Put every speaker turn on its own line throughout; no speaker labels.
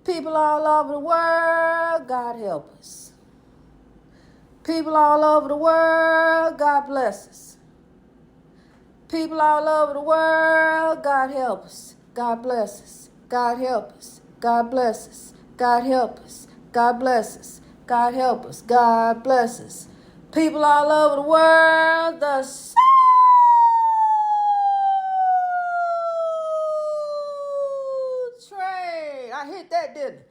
People all over the world, God help us. People all over the world, God bless us. People all over the world, God help us. God bless us. God help us. God bless us. God help us. God bless us. God help us. God bless us. People all over the world, the soul train. I hit that, didn't I?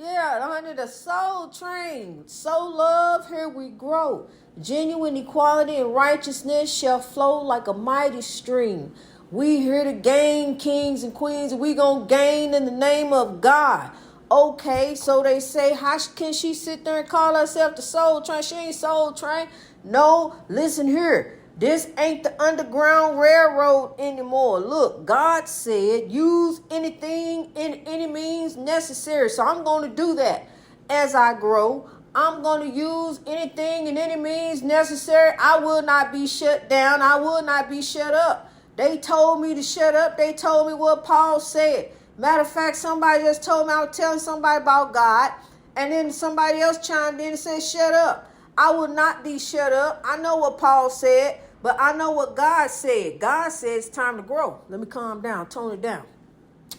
Yeah, honey, the soul train. Soul love, here we grow. Genuine equality and righteousness shall flow like a mighty stream. We here to gain, kings and queens, and we gonna gain in the name of God. Okay, so they say, how can she sit there and call herself the soul train? She ain't soul train. No, listen here. This ain't the Underground Railroad anymore. Look, God said use anything in any means necessary. So I'm going to do that as I grow. I'm going to use anything in any means necessary. I will not be shut down. I will not be shut up. They told me to shut up. They told me what Paul said. Matter of fact, somebody just told me I was telling somebody about God. And then somebody else chimed in and said, shut up. I will not be shut up. I know what Paul said. But I know what God said. God said it's time to grow. Let me calm down, tone it down.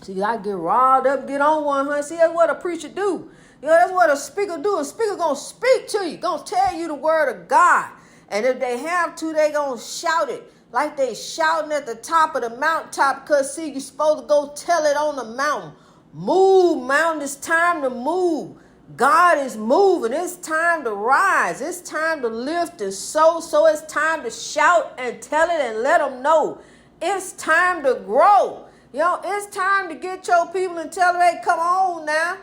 See, I get riled up, get on one, honey. See, that's what a preacher do. You know, that's what a speaker do. A speaker gonna speak to you, gonna tell you the word of God. And if they have to, they gonna shout it like they shouting at the top of the mountaintop. Because, see, you're supposed to go tell it on the mountain. Move, mountain. It's time to move. God is moving. It's time to rise. It's time to lift and sow. So it's time to shout and tell it and let them know. It's time to grow. You know, it's time to get your people and tell them, hey, come on now.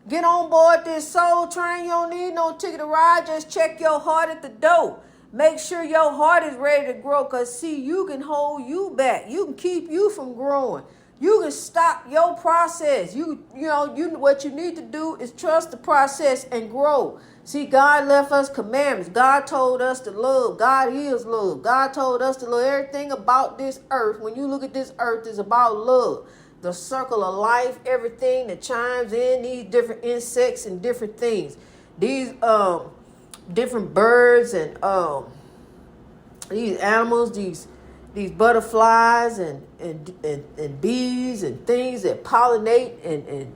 Get on board this soul train. You don't need no ticket to ride. Just check your heart at the door. Make sure your heart is ready to grow. Because, see, you can hold you back. You can keep you from growing. You can stop your process. What you need to do is trust the process and grow. See, God left us commandments. God told us to love. God is love. God told us to love. Everything about this earth, when you look at this earth, is about love. The circle of life, everything that chimes in, these different insects and different things. These different birds and these animals, these butterflies and bees and things that pollinate and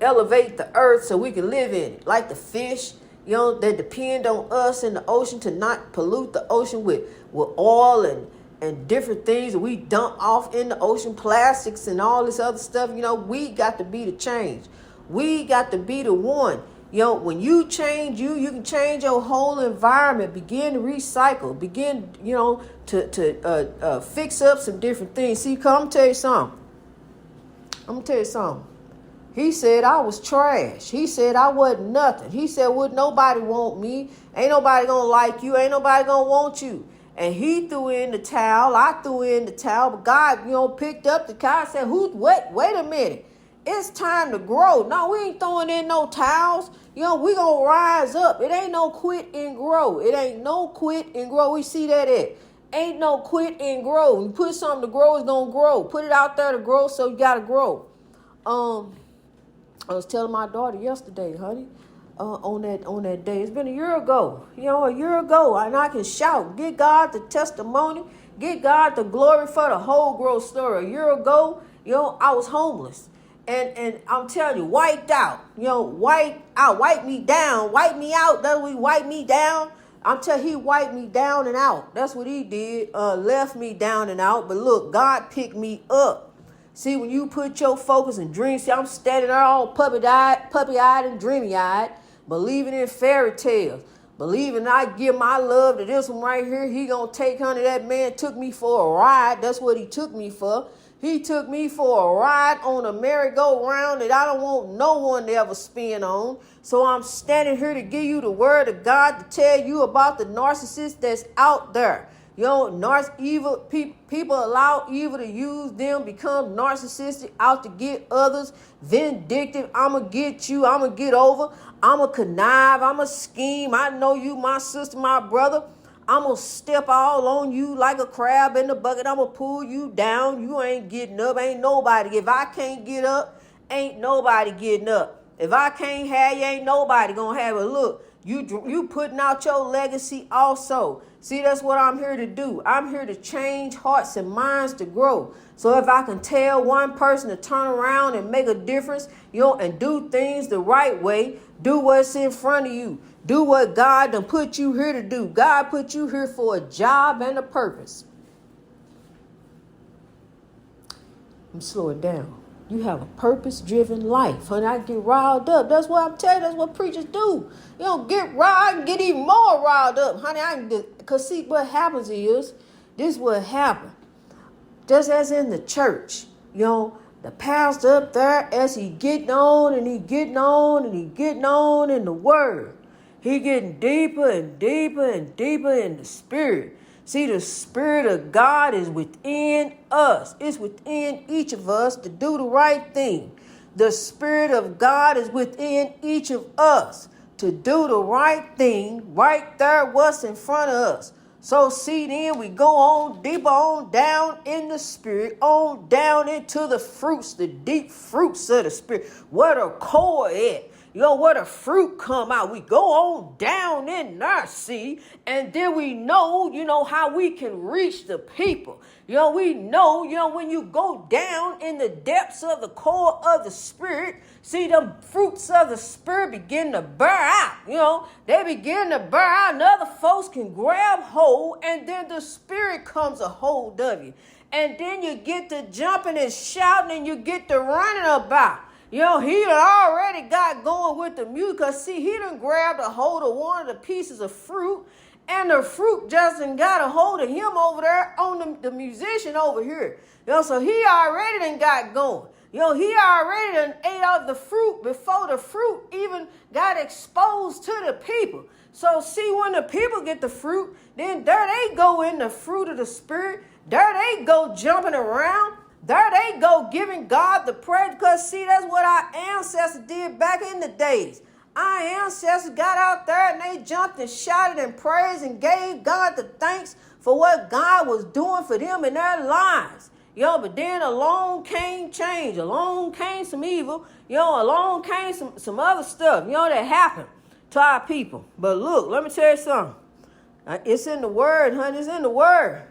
elevate the earth so we can live in it. Like the fish, that depend on us in the ocean to not pollute the ocean with oil and different things that we dump off in the ocean, plastics and all this other stuff. We got to be the change. We got to be the one. When you change you can change your whole environment. Begin to recycle. Begin, to fix up some different things. See, I'm going to tell you something. He said I was trash. He said I wasn't nothing. He said, would nobody want me? Ain't nobody going to like you. Ain't nobody going to want you. And he threw in the towel. I threw in the towel. But God, picked up the towel and said, wait a minute. It's time to grow. No, we ain't throwing in no towels. We going to rise up. It ain't no quit and grow. It ain't no quit and grow. We see that it. Ain't no quit and grow. When you put something to grow, it's going to grow. Put it out there to grow, so you got to grow. I was telling my daughter yesterday, honey, on that day. It's been a year ago. And I can shout. Give God the testimony. Give God the glory for the whole growth story. A year ago, I was homeless. And I'm telling you, wiped out, wipe me down, wipe me out. That's what he wiped me down. I'm telling you, he wiped me down and out. That's what he did, left me down and out. But look, God picked me up. See, when you put your focus and dreams, see, I'm standing there all puppy-eyed and dreamy-eyed, believing in fairy tales, believing I give my love to this one right here. He gonna take, honey, that man took me for a ride. That's what he took me for. He took me for a ride on a merry-go-round that I don't want no one to ever spin on. So I'm standing here to give you the word of God to tell you about the narcissist that's out there. Evil people allow evil to use them, become narcissistic, out to get others, vindictive. I'm going to get you. I'm going to get over. I'm going to connive. I'm going to scheme. I know you, my sister, my brother. I'm going to step all on you like a crab in the bucket. I'm going to pull you down. You ain't getting up. Ain't nobody. If I can't get up ain't nobody getting up. If I can't have you, ain't nobody gonna have it. Look, you putting out your legacy also. See, that's what I'm here to do. I'm here to change hearts and minds to grow. So if I can tell one person to turn around and make a difference, and do things the right way, do what's in front of you. Do what God done put you here to do. God put you here for a job and a purpose. I'm slowing down. You have a purpose-driven life. Honey, I get riled up. That's what I'm telling you. That's what preachers do. You don't get riled. I can get even more riled up. Honey, because see, what happens is, this is what happened. Just as in the church, the pastor up there, as he getting on and he getting on and he getting on in the word, he getting deeper and deeper and deeper in the spirit. See, the Spirit of God is within us. It's within each of us to do the right thing. The Spirit of God is within each of us to do the right thing right there, what's in front of us. So see, then we go on deeper on down in the Spirit, on down into the fruits, the deep fruits of the Spirit, where the core at. Where the fruit come out. We go on down in there, see, and then we know, how we can reach the people. We know, when you go down in the depths of the core of the Spirit, see, the fruits of the Spirit begin to bear out. They begin to bear out, and other folks can grab hold, and then the Spirit comes a hold of you. And then you get to jumping and shouting, and you get to running about. He done already got going with the music. Because, see, he done grabbed a hold of one of the pieces of fruit. And the fruit just done got a hold of him over there on the musician over here. So he already done got going. He already done ate out the fruit before the fruit even got exposed to the people. So, see, when the people get the fruit, then there they go in the fruit of the Spirit. There they go jumping around. There they go giving God the praise, because see, that's what our ancestors did back in the days. Our ancestors got out there and they jumped and shouted and praised and gave God the thanks for what God was doing for them in their lives. But then along came change, along came some evil, along came some other stuff, that happened to our people. But look, let me tell you something. It's in the word, honey, it's in the word.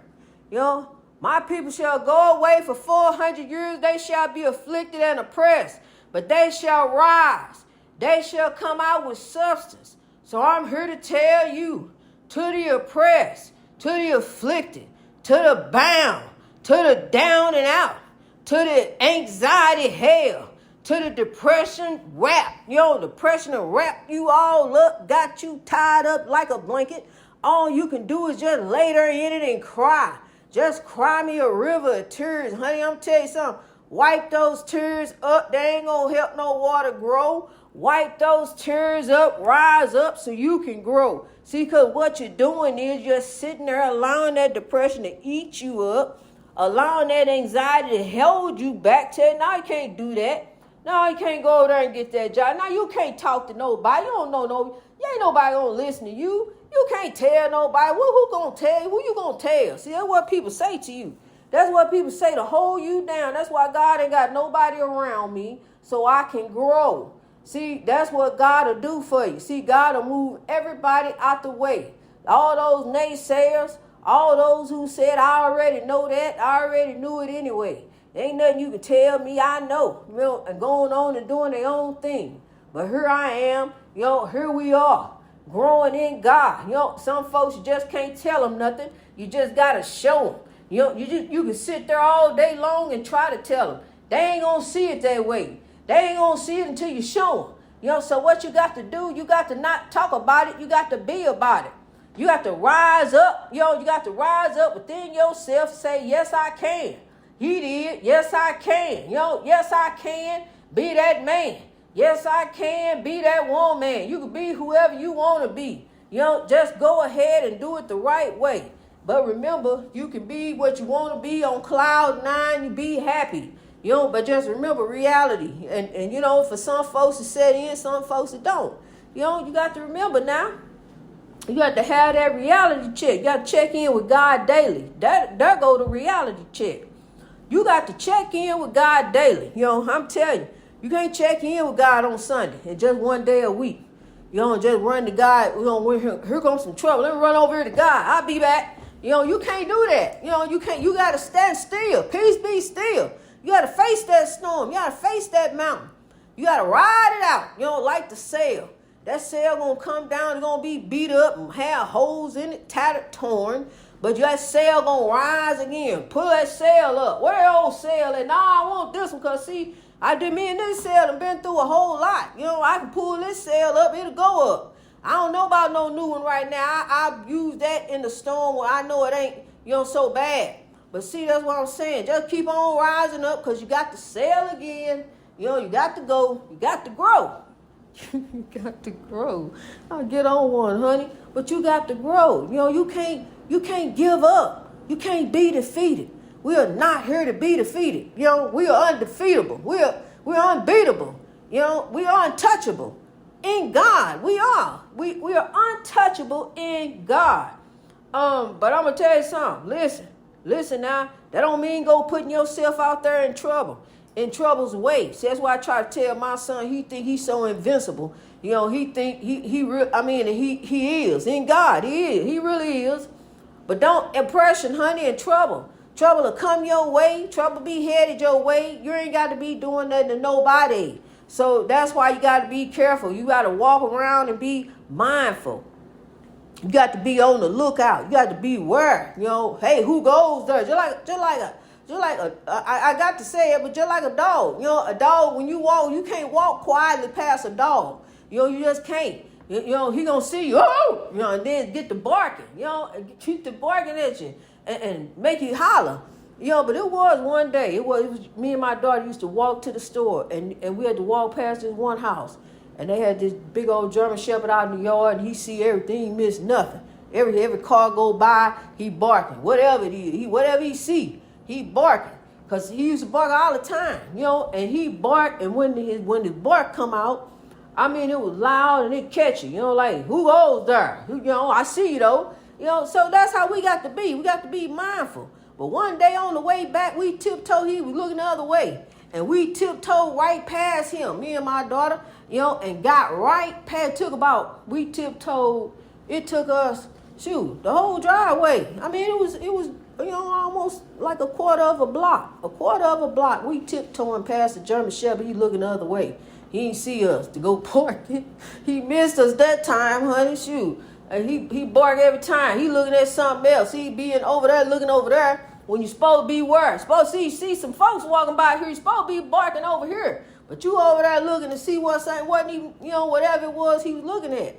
My people shall go away for 400 years. They shall be afflicted and oppressed, but they shall rise. They shall come out with substance. So I'm here to tell you, to the oppressed, to the afflicted, to the bound, to the down and out, to the anxiety hell, to the depression wrap. Depression will wrap you all up, got you tied up like a blanket. All you can do is just lay there in it and cry. Just cry me a river of tears. Honey, I'm telling you something. Wipe those tears up. They ain't going to help no water grow. Wipe those tears up. Rise up so you can grow. See, because what you're doing is you're sitting there allowing that depression to eat you up. Allowing that anxiety to hold you back. Tell you, no, you can't do that. No, you can't go over there and get that job. Now, you can't talk to nobody. You don't know you ain't nobody going to listen to you. You can't tell nobody. Who gonna tell you? Who you gonna tell? See, that's what people say to you. That's what people say to hold you down. That's why God ain't got nobody around me so I can grow. See, that's what God will do for you. See, God will move everybody out the way. All those naysayers, all those who said, I already know that, I already knew it anyway. Ain't nothing you can tell me, I know. And going on and doing their own thing. But here I am, here we are. Growing in God. Some folks you just can't tell them nothing. You just got to show them. You can sit there all day long and try to tell them. They ain't going to see it that way. They ain't going to see it until you show them. So what you got to do, you got to not talk about it. You got to be about it. You got to rise up. You got to rise up within yourself. Say, yes, I can. He did. Yes, I can. Yes, I can be that man. Yes, I can be that woman. You can be whoever you want to be. Just go ahead and do it the right way. But remember, you can be what you want to be on cloud nine. You be happy. But just remember reality. And for some folks to set in, some folks that don't. You got to remember now. You got to have that reality check. You got to check in with God daily. There go the reality check. You got to check in with God daily. I'm telling you. You can't check in with God on Sunday and just one day a week. You don't just run to God. Here comes some trouble. Let me run over here to God. I'll be back. You can't do that. You can't. You got to stand still. Peace be still. You got to face that storm. You got to face that mountain. You got to ride it out. Like the sail. That sail going to come down. It's going to be beat up and have holes in it, tattered, torn. But that sail going to rise again. Pull that sail up. Where that old sail at? Nah, I want this one because, see, me and this sail have been through a whole lot. I can pull this sail up. It'll go up. I don't know about no new one right now. I use that in the storm where I know it ain't, so bad. But see, that's what I'm saying. Just keep on rising up because you got to sail again. You got to go. You got to grow. You got to grow. I'll get on one, honey. But you got to grow. You can't give up. You can't be defeated. We are not here to be defeated. We are undefeatable. We're unbeatable. We are untouchable in God. We are. We are untouchable in God. But I'm gonna tell you something. Listen now. That don't mean go putting yourself out there in trouble. In trouble's way. See, that's why I try to tell my son. He think he's so invincible. He think he is in God. He is. He really is. But don't impression, honey, in trouble. Trouble will come your way. Trouble be headed your way. You ain't got to be doing nothing to nobody. So that's why you got to be careful. You got to walk around and be mindful. You got to be on the lookout. You got to be aware. Hey, who goes there? I got to say it, but just like a dog. A dog, when you walk, you can't walk quietly past a dog. You just can't. He gonna see you, and then get to barking, keep the barking at you and make you holler. But it was one day, it was me and my daughter used to walk to the store and we had to walk past this one house and they had this big old German Shepherd out in the yard and he see everything, he missed nothing. Every car go by, he barking. Whatever it is, whatever he see, he barking. Cause he used to bark all the time, and he barked and when the bark come out, it was loud and it catchy, like, who goes there? I see you though. So that's how we got to be. We got to be mindful. But one day on the way back, we tiptoed, he was looking the other way. And we tiptoed right past him, me and my daughter, and got right past, it took us, the whole driveway. It was almost like a quarter of a block. We tiptoeing past the German Shepherd, he looking the other way. He didn't see us to go park. He missed us that time, honey. And he bark every time. He looking at something else. He being over there, looking over there. When you supposed to be where? Supposed to see some folks walking by here. You supposed to be barking over here. But you over there looking to see what's saying. Wasn't even, whatever it was he was looking at.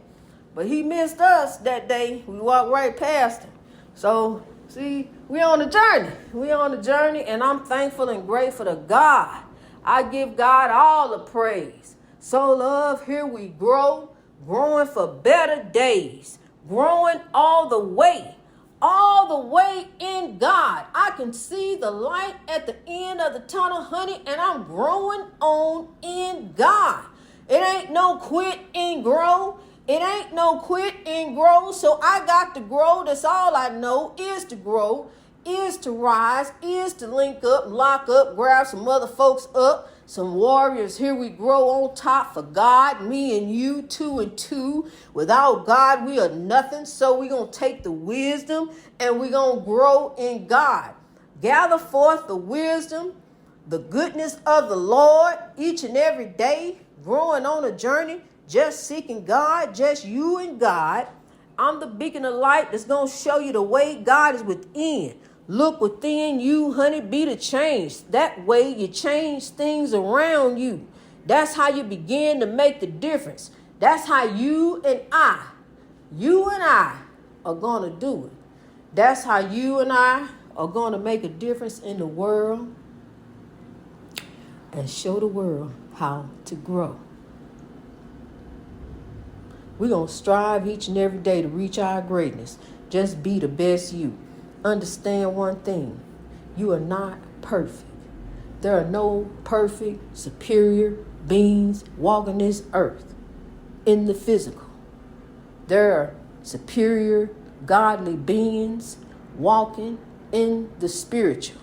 But he missed us that day. We walked right past him. So, see, we on the journey. And I'm thankful and grateful to God. I give God all the praise. So, love, here we grow. Growing for better days. Growing all the way in God. I can see the light at the end of the tunnel, honey, and I'm growing on in God. It ain't no quit and grow. So I got to grow. That's all I know is to grow, is to rise, is to link up, lock up, grab some other folks up. Some warriors, here we grow on top for God, me and you, 2 and 2. Without God, we are nothing. So we're going to take the wisdom and we're going to grow in God. Gather forth the wisdom, the goodness of the Lord each and every day, growing on a journey, just seeking God, just you and God. I'm the beacon of light that's going to show you the way. God is within. Look within you, honey, be the change. That way you change things around you. That's how you begin to make the difference. That's how you and I are going to do it. That's how you and I are going to make a difference in the world and show the world how to grow. We're going to strive each and every day to reach our greatness. Just be the best you. Understand one thing. You are not perfect. There are no perfect, superior beings walking this earth in the physical. There are superior, godly beings walking in the spiritual.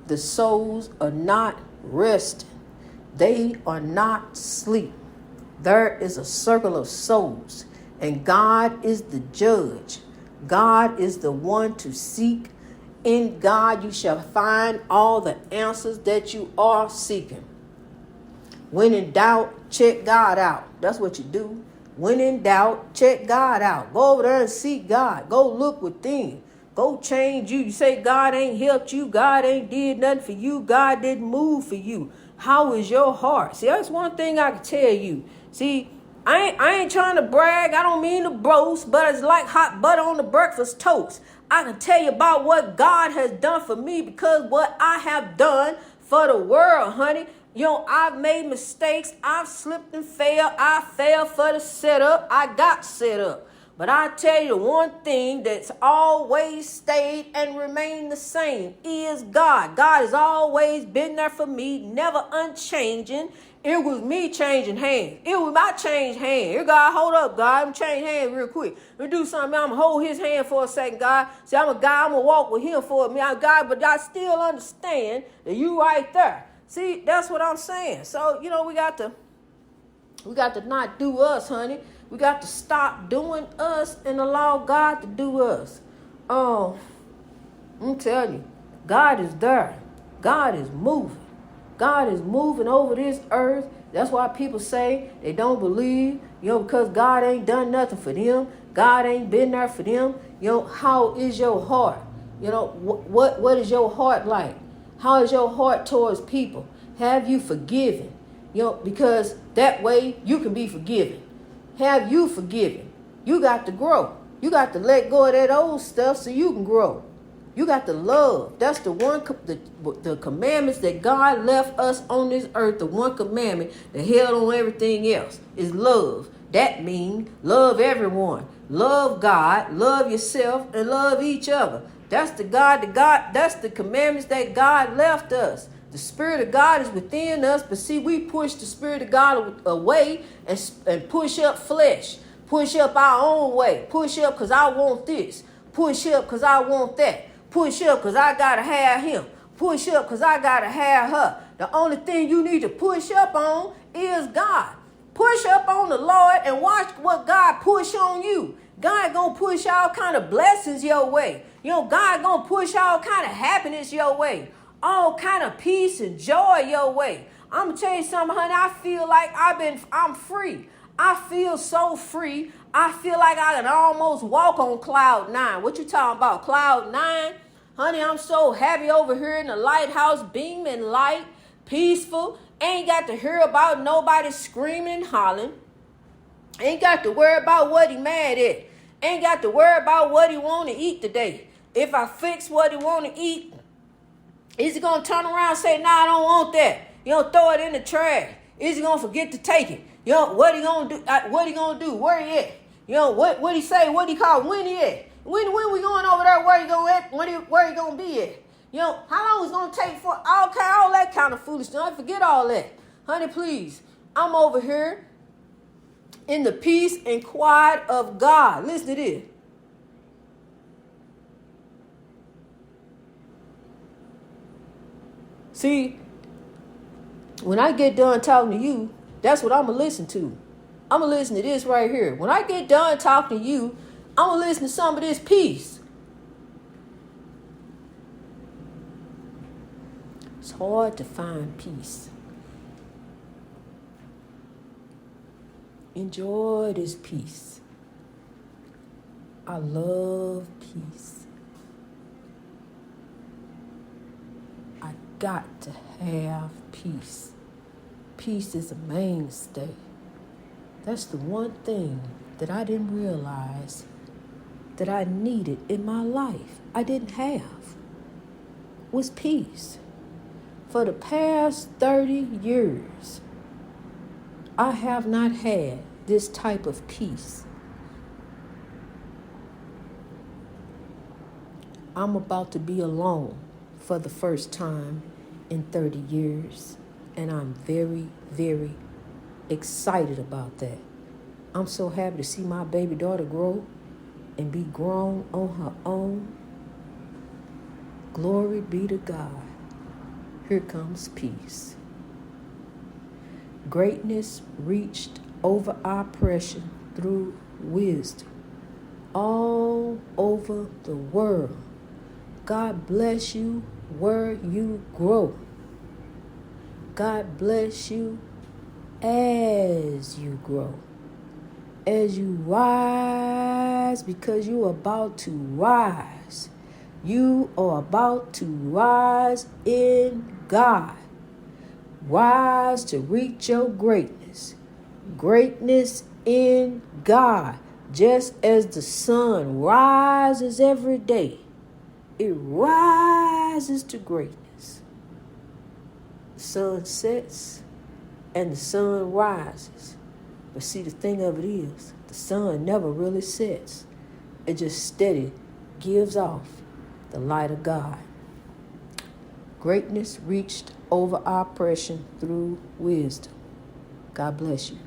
The souls are not resting. They are not asleep. There is a circle of souls, and God is the judge. God is the one to seek. In God you shall find all the answers that you are seeking. When in doubt, check God out. That's what you do. When in doubt, check God out. Go over there and seek God. Go look within. Go change you. You say God ain't helped you. God ain't did nothing for you. God didn't move for you. How is your heart? See, that's one thing I can tell you. See, I ain't trying to brag. I don't mean to boast, but it's like hot butter on the breakfast toast. I can tell you about what God has done for me because what I have done for the world, honey. You know, I've made mistakes. I've slipped and failed. I fell for the setup. I got set up. But I tell you, the one thing that's always stayed and remained the same is God. God has always been there for me, never unchanging. It was me changing hands. It was my change hand. Here, God, hold up, God. I'm change hands real quick. Let me do something. I'm going to hold his hand for a second, God. See, I'm a guy. I'm going to walk with him for a minute, God, but I still understand that you right there. See, that's what I'm saying. So, you know, we got to not do us, honey. We got to stop doing us and allow God to do us. I'm telling you, God is there. God is moving. God is moving over this earth. That's why people say they don't believe, you know, because God ain't done nothing for them. God ain't been there for them. You know, how is your heart? You know, what is your heart like? How is your heart towards people? Have you forgiven? You know, because that way you can be forgiven. Have you forgiven? You got to grow. You got to let go of that old stuff so you can grow. You got to love. That's the one, the commandments that God left us on this earth. The one commandment that held on everything else is love. That means love everyone. Love God, love yourself, and love each other. That's that's the commandments that God left us. The Spirit of God is within us, but see, we push the Spirit of God away and push up flesh. Push up our own way. Push up because I want this. Push up because I want that. Push up because I got to have him. Push up because I got to have her. The only thing you need to push up on is God. Push up on the Lord and watch what God push on you. God gonna push all kind of blessings your way. You know, God gonna push all kind of happiness your way. All kind of peace and joy your way. I'm gonna tell you something, honey. I feel like I'm free. I feel so free. I feel like I can almost walk on cloud 9. What you talking about, cloud 9? Honey, I'm so happy over here in the lighthouse, beaming light, peaceful. Ain't got to hear about nobody screaming and hollering. Ain't got to worry about what he mad at. Ain't got to worry about what he want to eat today. If I fix what he want to eat, is he going to turn around and say, nah, I don't want that? You know, throw it in the trash. Is he going to forget to take it? You know, what he going to do? What he going to do? Where he at? You know, what he say? What he call? When he at? When we going over there? Where he going at? Where he going to be at? You know, how long is it going to take for all that kind of foolishness? Don't forget all that. Honey, please. I'm over here in the peace and quiet of God. Listen to this. See, when I get done talking to you, that's what I'm going to listen to. I'm going to listen to this right here. When I get done talking to you, I'm going to listen to some of this peace. It's hard to find peace. Enjoy this peace. I love peace. I got to have peace. Peace is a mainstay. That's the one thing that I didn't realize that I needed in my life. I didn't have was peace. For the past 30 years, I have not had this type of peace. I'm about to be alone for the first time in 30 years, and I'm very, very excited about that. I'm so happy to see my baby daughter grow and be grown on her own. Glory be to God. Here comes peace. Greatness reached over oppression through wisdom. All over the world. God bless you where you grow. God bless you as you grow. As you rise, because you're about to rise. You are about to rise in God. Rise to reach your greatness. Greatness in God. Just as the sun rises every day, it rises to greatness. The sun sets and the sun rises. But see, the thing of it is, the sun never really sets. It just steady gives off the light of God. Greatness reached over oppression through wisdom. God bless you.